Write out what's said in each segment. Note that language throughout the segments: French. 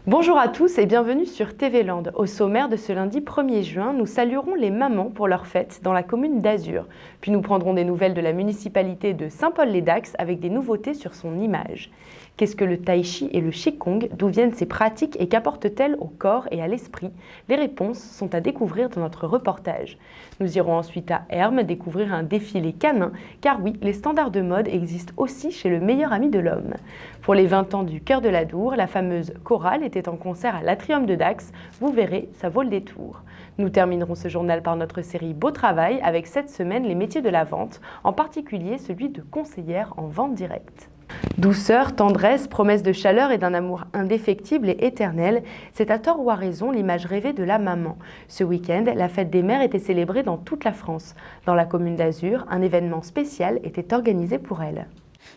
Bonjour à tous et bienvenue sur TV Land. Au sommaire de ce lundi 1er juin, nous saluerons les mamans pour leur fête dans la commune d'Azur. Puis nous prendrons des nouvelles de la municipalité de Saint-Paul-les-Dax avec des nouveautés sur son image. Qu'est-ce que le tai chi et le qigong? D'où viennent ces pratiques et qu'apportent-elles au corps et à l'esprit? Les réponses sont à découvrir dans notre reportage. Nous irons ensuite à Hermes découvrir un défilé canin, car oui, les standards de mode existent aussi chez le meilleur ami de l'homme. Pour les 20 ans du Cœur de l'Adour, la fameuse chorale était en concert à l'Atrium de Dax. Vous verrez, ça vaut le détour. Nous terminerons ce journal par notre série Beau Travail avec cette semaine les métiers de la vente, en particulier celui de conseillère en vente directe. Douceur, tendresse, promesse de chaleur et d'un amour indéfectible et éternel, c'est à tort ou à raison l'image rêvée de la maman. Ce week-end, la fête des mères était célébrée dans toute la France. Dans la commune d'Azur, un événement spécial était organisé pour elle.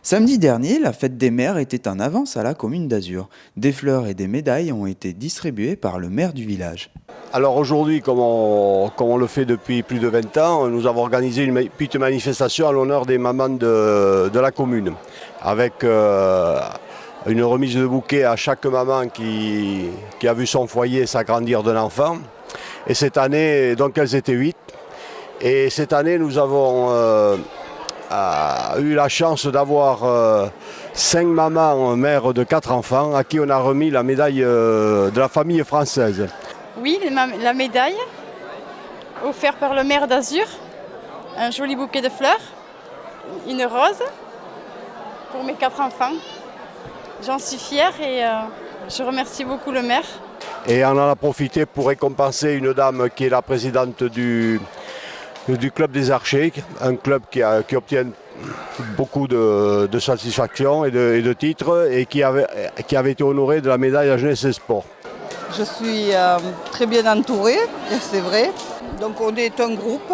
Samedi dernier, la fête des mères était en avance à la commune d'Azur. Des fleurs et des médailles ont été distribuées par le maire du village. Alors aujourd'hui, comme on le fait depuis plus de 20 ans, nous avons organisé une petite manifestation à l'honneur des mamans de la commune, avec une remise de bouquet à chaque maman qui a vu son foyer s'agrandir d'un enfant. Et cette année, donc elles étaient 8. Et cette année, nous avons eu la chance d'avoir 5 mamans mères de 4 enfants à qui on a remis la médaille de la famille française. Oui, la médaille offerte par le maire d'Azur, un joli bouquet de fleurs, une rose pour mes 4 enfants. J'en suis fière et je remercie beaucoup le maire. Et on en a profité pour récompenser une dame qui est la présidente du club des archers, un club qui obtient beaucoup de satisfaction et de titres et qui avait été honoré de la médaille à la jeunesse et sport. Je suis très bien entourée, c'est vrai. Donc on est un groupe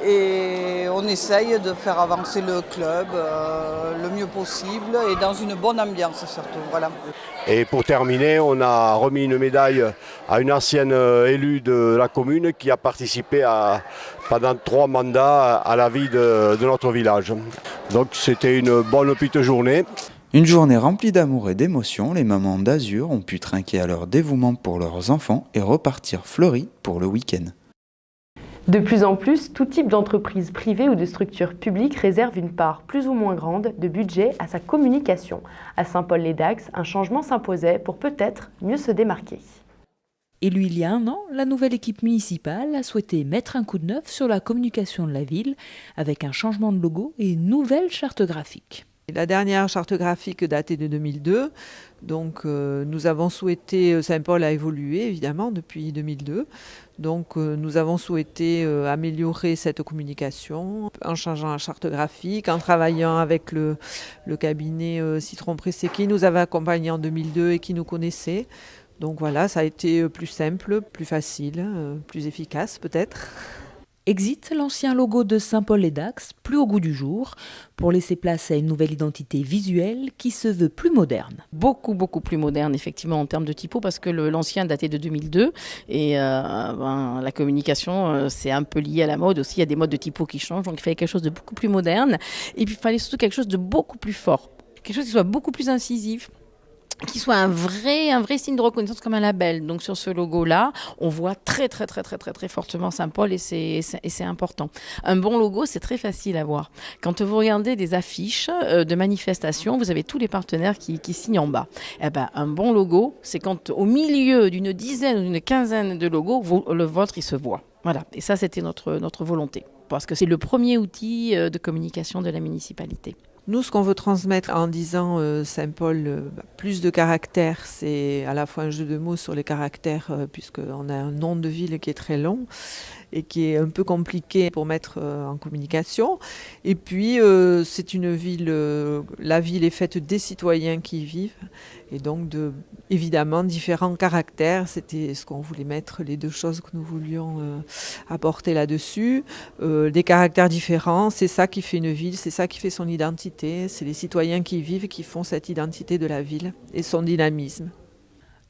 et on essaye de faire avancer le club le mieux possible et dans une bonne ambiance surtout. Voilà. Et pour terminer, on a remis une médaille à une ancienne élue de la commune qui a participé pendant 3 mandats à la vie de notre village. Donc c'était une bonne petite journée. Une journée remplie d'amour et d'émotion, les mamans d'Azur ont pu trinquer à leur dévouement pour leurs enfants et repartir fleuries pour le week-end. De plus en plus, tout type d'entreprise privée ou de structure publique réserve une part plus ou moins grande de budget à sa communication. À Saint-Paul-les-Dax, un changement s'imposait pour peut-être mieux se démarquer. Élu il y a 1 an, la nouvelle équipe municipale a souhaité mettre un coup de neuf sur la communication de la ville avec un changement de logo et une nouvelle charte graphique. La dernière charte graphique datait de 2002, donc nous avons souhaité, Saint-Paul a évolué évidemment depuis 2002, donc nous avons souhaité améliorer cette communication en changeant la charte graphique, en travaillant avec le cabinet Citron Pressé qui nous avait accompagnés en 2002 et qui nous connaissait. Donc voilà, ça a été plus simple, plus facile, plus efficace peut-être. Exit l'ancien logo de Saint-Paul-les-Dax, plus au goût du jour, pour laisser place à une nouvelle identité visuelle qui se veut plus moderne. Beaucoup plus moderne effectivement en termes de typo parce que l'ancien datait de 2002 et la communication c'est un peu lié à la mode aussi, il y a des modes de typo qui changent donc il fallait quelque chose de beaucoup plus moderne et puis il fallait surtout quelque chose de beaucoup plus fort, quelque chose qui soit beaucoup plus incisif, qui soit un vrai signe de reconnaissance comme un label. Donc sur ce logo-là, on voit très fortement Saint-Paul et c'est important. Un bon logo, c'est très facile à voir. Quand vous regardez des affiches de manifestations, vous avez tous les partenaires qui signent en bas. Eh ben, un bon logo, c'est quand au milieu d'une dizaine ou d'une quinzaine de logos, le vôtre, il se voit. Voilà. Et ça, c'était notre volonté. Parce que c'est le premier outil de communication de la municipalité. Nous, ce qu'on veut transmettre en disant Saint-Paul, plus de caractères, c'est à la fois un jeu de mots sur les caractères, puisqu'on a un nom de ville qui est très long et qui est un peu compliqué pour mettre en communication. Et puis, c'est une ville, la ville est faite des citoyens qui y vivent, et donc évidemment différents caractères. C'était ce qu'on voulait mettre, les 2 choses que nous voulions apporter là-dessus. Des caractères différents, c'est ça qui fait une ville, c'est ça qui fait son identité. C'est les citoyens qui y vivent qui font cette identité de la ville et son dynamisme.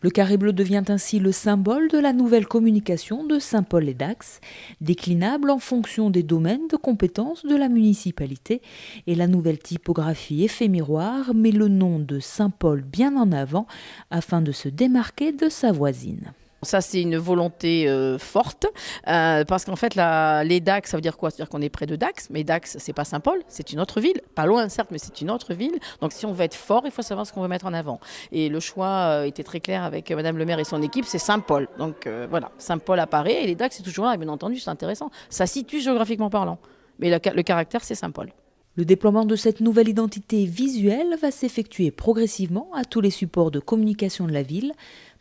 Le carré bleu devient ainsi le symbole de la nouvelle communication de Saint-Paul-et-Dax, déclinable en fonction des domaines de compétences de la municipalité, et la nouvelle typographie effet miroir met le nom de Saint-Paul bien en avant afin de se démarquer de sa voisine. Ça, c'est une volonté forte, parce qu'en fait, les Dax, ça veut dire quoi? C'est-à-dire qu'on est près de Dax, mais Dax, c'est pas Saint-Paul, c'est une autre ville. Pas loin, certes, mais c'est une autre ville. Donc, si on veut être fort, il faut savoir ce qu'on veut mettre en avant. Et le choix était très clair avec Madame le maire et son équipe, c'est Saint-Paul. Donc, voilà, Saint-Paul apparaît et les Dax, c'est toujours là, bien entendu, c'est intéressant. Ça situe géographiquement parlant. Mais le caractère, c'est Saint-Paul. Le déploiement de cette nouvelle identité visuelle va s'effectuer progressivement à tous les supports de communication de la ville,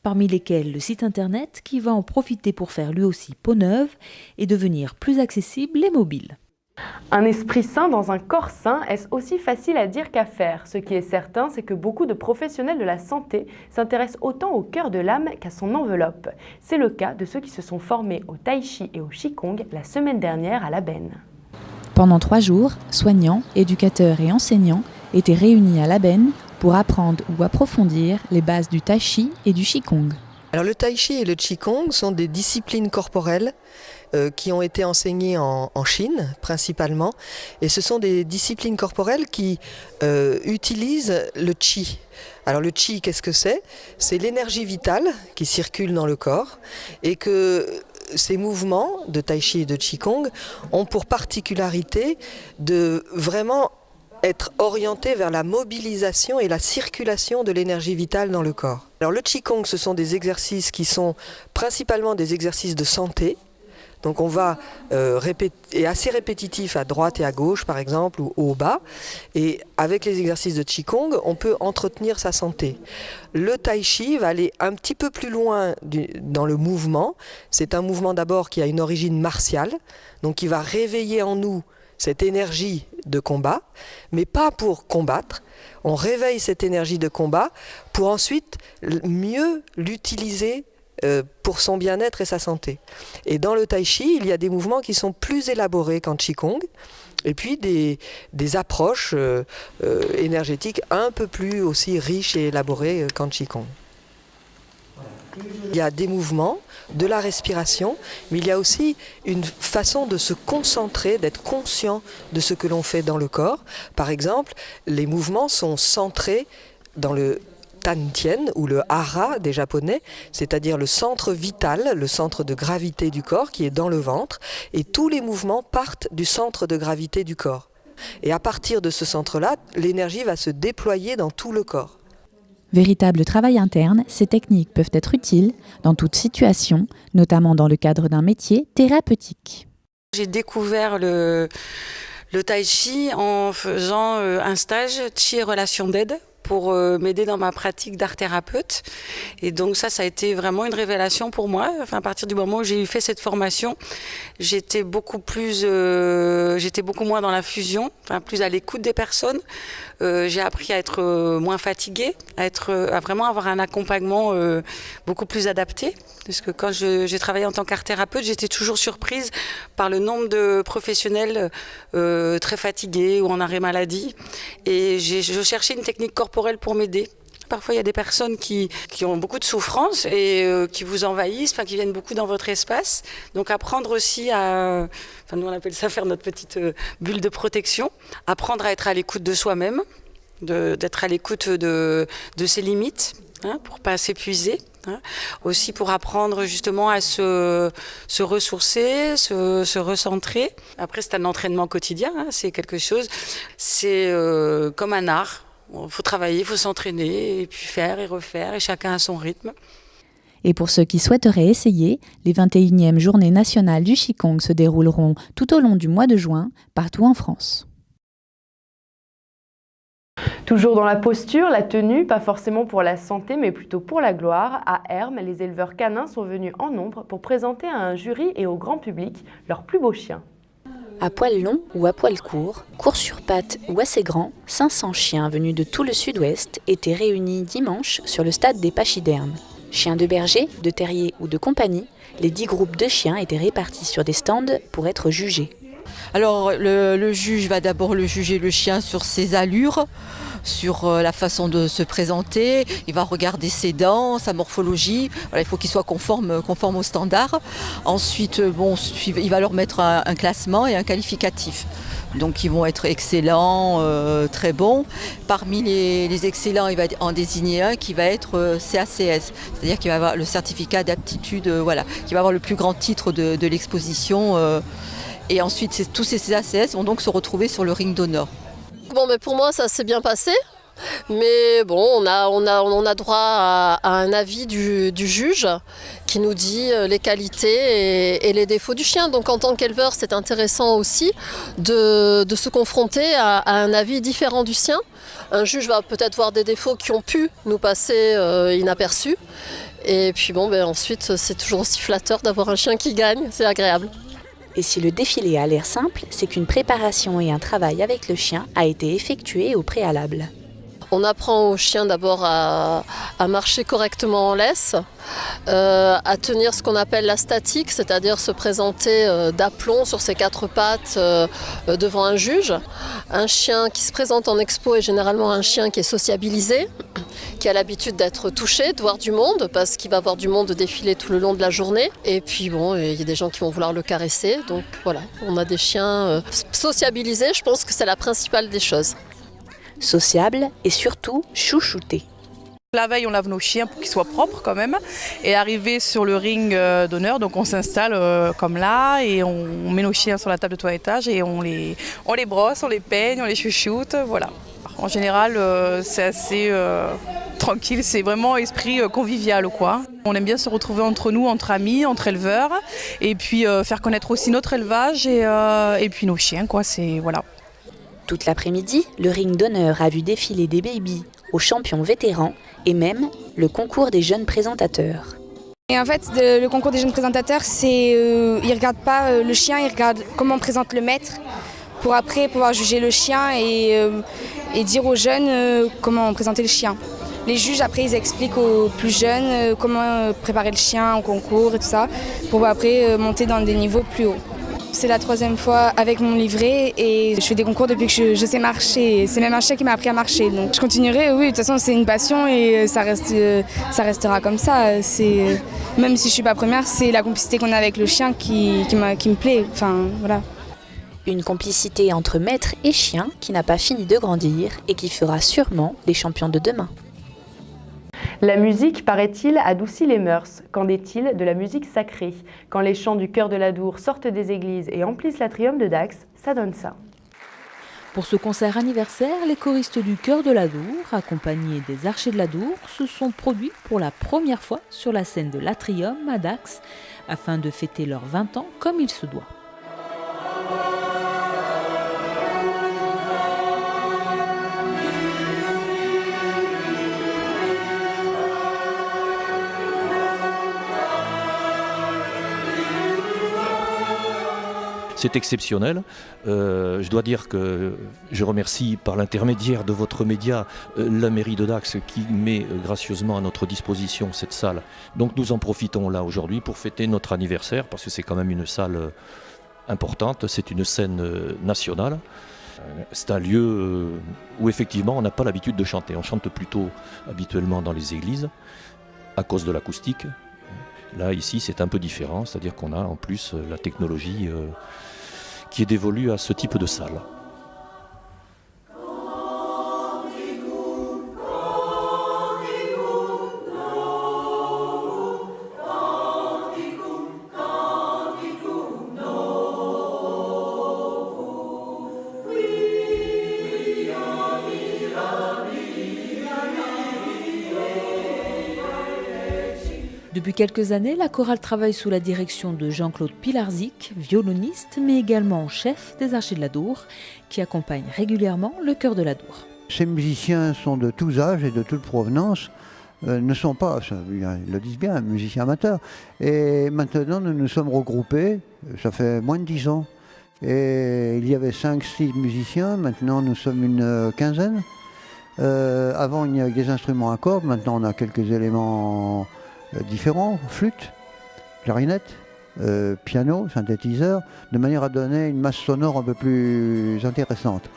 parmi lesquels le site internet qui va en profiter pour faire lui aussi peau neuve et devenir plus accessible et mobile. Un esprit sain dans un corps sain, est-ce aussi facile à dire qu'à faire? Ce qui est certain, c'est que beaucoup de professionnels de la santé s'intéressent autant au cœur de l'âme qu'à son enveloppe. C'est le cas de ceux qui se sont formés au tai chi et au qigong la semaine dernière à La Benne. Pendant 3 jours, soignants, éducateurs et enseignants étaient réunis à La Benne pour apprendre ou approfondir les bases du tai chi et du qigong. Alors le tai chi et le qigong sont des disciplines corporelles qui ont été enseignées en Chine principalement, et ce sont des disciplines corporelles qui utilisent le qi. Alors le qi, qu'est-ce que c'est? C'est l'énergie vitale qui circule dans le corps, et que ces mouvements de tai chi et de qigong ont pour particularité de vraiment être orienté vers la mobilisation et la circulation de l'énergie vitale dans le corps. Alors le qigong, ce sont des exercices qui sont principalement des exercices de santé. Donc on va répéter, assez répétitif à droite et à gauche par exemple, ou au bas. Et avec les exercices de qigong, on peut entretenir sa santé. Le tai chi va aller un petit peu plus loin dans le mouvement. C'est un mouvement d'abord qui a une origine martiale, donc qui va réveiller en nous cette énergie de combat, mais pas pour combattre. On réveille cette énergie de combat pour ensuite mieux l'utiliser pour son bien-être et sa santé. Et dans le tai chi, il y a des mouvements qui sont plus élaborés qu'en qigong, et puis des approches énergétiques un peu plus aussi riches et élaborées qu'en qigong. Il y a des mouvements, de la respiration, mais il y a aussi une façon de se concentrer, d'être conscient de ce que l'on fait dans le corps. Par exemple, les mouvements sont centrés dans le Tantien ou le hara des japonais, c'est-à-dire le centre vital, le centre de gravité du corps qui est dans le ventre, et tous les mouvements partent du centre de gravité du corps. Et à partir de ce centre-là, l'énergie va se déployer dans tout le corps. Véritable travail interne, ces techniques peuvent être utiles dans toute situation, notamment dans le cadre d'un métier thérapeutique. J'ai découvert le tai chi en faisant un stage chi et relations d'aide pour m'aider dans ma pratique d'art thérapeute. Et donc ça a été vraiment une révélation pour moi. Enfin, à partir du moment où j'ai fait cette formation, j'étais beaucoup moins dans la fusion, enfin, plus à l'écoute des personnes. J'ai appris à être moins fatiguée, à vraiment avoir un accompagnement beaucoup plus adapté. Parce que quand j'ai travaillé en tant qu'art thérapeute, j'étais toujours surprise par le nombre de professionnels très fatigués ou en arrêt maladie. Et je cherchais une technique corporelle pour m'aider. Parfois, il y a des personnes qui ont beaucoup de souffrance et qui vous envahissent, qui viennent beaucoup dans votre espace. Donc, apprendre aussi à... nous, on appelle ça faire notre petite bulle de protection. Apprendre à être à l'écoute de soi-même, d'être à l'écoute de ses limites, pour ne pas s'épuiser. Aussi pour apprendre justement à se ressourcer, se recentrer. Après, c'est un entraînement quotidien, c'est quelque chose. C'est comme un art. Il faut travailler, il faut s'entraîner, et puis faire et refaire, et chacun à son rythme. Et pour ceux qui souhaiteraient essayer, les 21e Journées nationales du Qigong se dérouleront tout au long du mois de juin, partout en France. Toujours dans la posture, la tenue, pas forcément pour la santé, mais plutôt pour la gloire, à Hermes, les éleveurs canins sont venus en nombre pour présenter à un jury et au grand public leurs plus beaux chiens. À poil long ou à poil court, court sur pattes ou assez grand, 500 chiens venus de tout le sud-ouest étaient réunis dimanche sur le stade des pachydermes. Chiens de berger, de terrier ou de compagnie, les 10 groupes de chiens étaient répartis sur des stands pour être jugés. Alors le juge va d'abord juger le chien sur ses allures, sur la façon de se présenter, il va regarder ses dents, sa morphologie, voilà, il faut qu'il soit conforme aux standards. Ensuite, il va leur mettre un classement et un qualificatif. Donc ils vont être excellents, très bons. Parmi les excellents, il va en désigner un qui va être CACS, c'est-à-dire qu'il va avoir le certificat d'aptitude, qui va avoir le plus grand titre de l'exposition. Et ensuite, tous ces CACS vont donc se retrouver sur le ring d'honneur. Bon, mais pour moi, ça s'est bien passé. Mais bon, on a droit à un avis du juge qui nous dit les qualités et les défauts du chien. Donc en tant qu'éleveur, c'est intéressant aussi de se confronter à un avis différent du sien. Un juge va peut-être voir des défauts qui ont pu nous passer inaperçus. Et puis ensuite, c'est toujours aussi flatteur d'avoir un chien qui gagne, c'est agréable. Et si le défilé a l'air simple, c'est qu'une préparation et un travail avec le chien a été effectué au préalable. On apprend au chien d'abord à marcher correctement en laisse, à tenir ce qu'on appelle la statique, c'est-à-dire se présenter d'aplomb sur ses quatre pattes devant un juge. Un chien qui se présente en expo est généralement un chien qui est sociabilisé, qui a l'habitude d'être touché, de voir du monde, parce qu'il va voir du monde défiler tout le long de la journée. Et puis il y a des gens qui vont vouloir le caresser. Donc voilà, on a des chiens sociabilisés, je pense que c'est la principale des choses. Sociable et surtout chouchouté. La veille, on lave nos chiens pour qu'ils soient propres quand même. Et arrivé sur le ring d'honneur, donc on s'installe comme là et on met nos chiens sur la table de toilettage et on les brosse, on les peigne, on les chouchoute, voilà. En général, c'est assez tranquille, c'est vraiment esprit convivial, quoi. On aime bien se retrouver entre nous, entre amis, entre éleveurs, et puis faire connaître aussi notre élevage et puis nos chiens, quoi. Voilà. Toute l'après-midi, le ring d'honneur a vu défiler des babies aux champions vétérans et même le concours des jeunes présentateurs. Et en fait, le concours des jeunes présentateurs, ils ne regardent pas le chien, ils regardent comment on présente le maître pour après pouvoir juger le chien et dire aux jeunes comment présenter le chien. Les juges, après, ils expliquent aux plus jeunes comment préparer le chien au concours et tout ça pour après monter dans des niveaux plus hauts. C'est la 3e fois avec mon livret et je fais des concours depuis que je sais marcher. C'est même un chien qui m'a appris à marcher. Donc je continuerai, oui, de toute façon c'est une passion et ça restera comme ça. Même si je ne suis pas première, c'est la complicité qu'on a avec le chien qui me plaît. Enfin, voilà. Une complicité entre maître et chien qui n'a pas fini de grandir et qui fera sûrement les champions de demain. La musique, paraît-il, adoucit les mœurs. Qu'en est-il de la musique sacrée? Quand les chants du chœur de l'Adour sortent des églises et emplissent l'atrium de Dax, ça donne ça. Pour ce concert anniversaire, les choristes du chœur de l'Adour, accompagnés des archers de l'Adour, se sont produits pour la première fois sur la scène de l'atrium à Dax, afin de fêter leurs 20 ans comme il se doit. C'est exceptionnel. Je dois dire que je remercie par l'intermédiaire de votre média la mairie de Dax qui met gracieusement à notre disposition cette salle. Donc nous en profitons là aujourd'hui pour fêter notre anniversaire parce que c'est quand même une salle importante, c'est une scène nationale. C'est un lieu où effectivement on n'a pas l'habitude de chanter. On chante plutôt habituellement dans les églises à cause de l'acoustique. Là, ici, c'est un peu différent, c'est-à-dire qu'on a en plus la technologie qui est dévolue à ce type de salle. Depuis quelques années, la chorale travaille sous la direction de Jean-Claude Pilarzik, violoniste, mais également chef des archers de l'Adour, qui accompagne régulièrement le chœur de l'Adour. Ces musiciens sont de tous âges et de toute provenance, ne sont pas, ils le disent bien, musiciens amateurs. Et maintenant, nous nous sommes regroupés, ça fait moins de 10 ans. Et il y avait 5-6 musiciens, maintenant nous sommes une quinzaine. Avant, il y avait des instruments à cordes, maintenant on a quelques éléments différents, flûte, clarinette, piano, synthétiseur, de manière à donner une masse sonore un peu plus intéressante.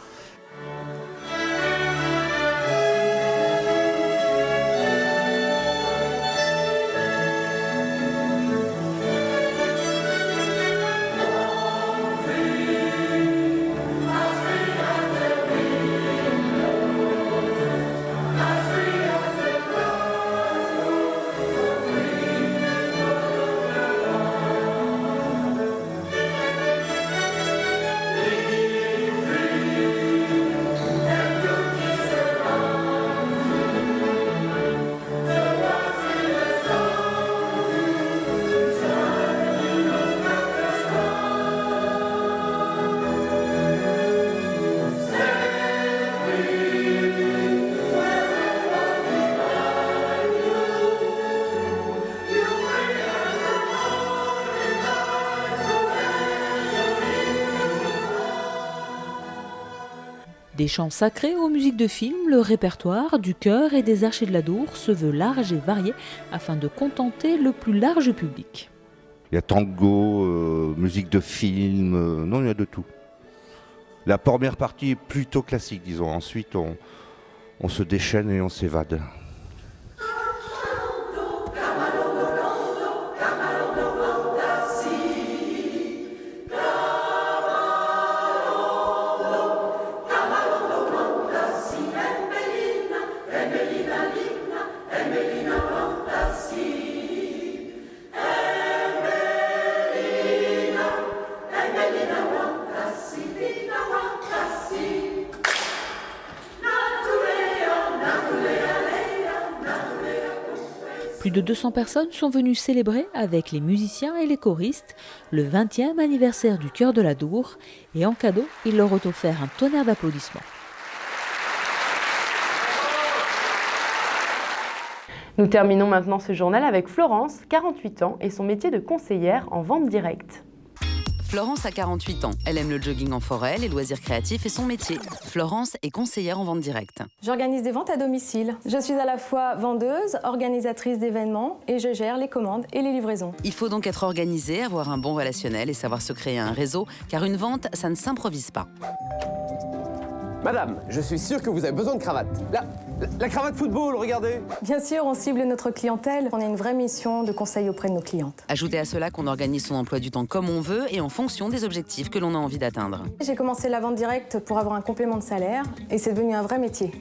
Des chants sacrés aux musiques de films, le répertoire du chœur et des archers de la Dour se veut large et varié afin de contenter le plus large public. Il y a tango, musique de film, non, il y a de tout. La première partie est plutôt classique, disons. Ensuite, on se déchaîne et on s'évade. Plus de 200 personnes sont venues célébrer avec les musiciens et les choristes le 20e anniversaire du chœur de la Dour et en cadeau, ils leur ont offert un tonnerre d'applaudissements. Nous terminons maintenant ce journal avec Florence, 48 ans, et son métier de conseillère en vente directe. Florence a 48 ans. Elle aime le jogging en forêt, les loisirs créatifs et son métier. Florence est conseillère en vente directe. J'organise des ventes à domicile. Je suis à la fois vendeuse, organisatrice d'événements et je gère les commandes et les livraisons. Il faut donc être organisé, avoir un bon relationnel et savoir se créer un réseau, car une vente, ça ne s'improvise pas. Madame, je suis sûr que vous avez besoin de cravate. La cravate football, regardez. Bien sûr, on cible notre clientèle. On a une vraie mission de conseil auprès de nos clientes. Ajoutez à cela qu'on organise son emploi du temps comme on veut et en fonction des objectifs que l'on a envie d'atteindre. J'ai commencé la vente directe pour avoir un complément de salaire et c'est devenu un vrai métier.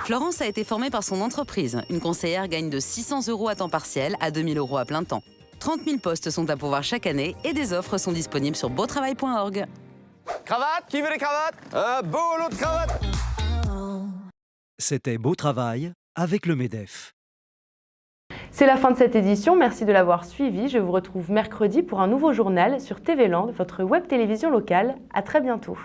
Florence a été formée par son entreprise. Une conseillère gagne de 600 € à temps partiel à 2000 € à plein temps. 30 000 postes sont à pourvoir chaque année et des offres sont disponibles sur beautravail.org. Cravate, qui veut les cravates? Un beau lot de cravates. C'était Beau Travail avec le MEDEF. C'est la fin de cette édition, merci de l'avoir suivi. Je vous retrouve mercredi pour un nouveau journal sur TV Land, votre web télévision locale. À très bientôt.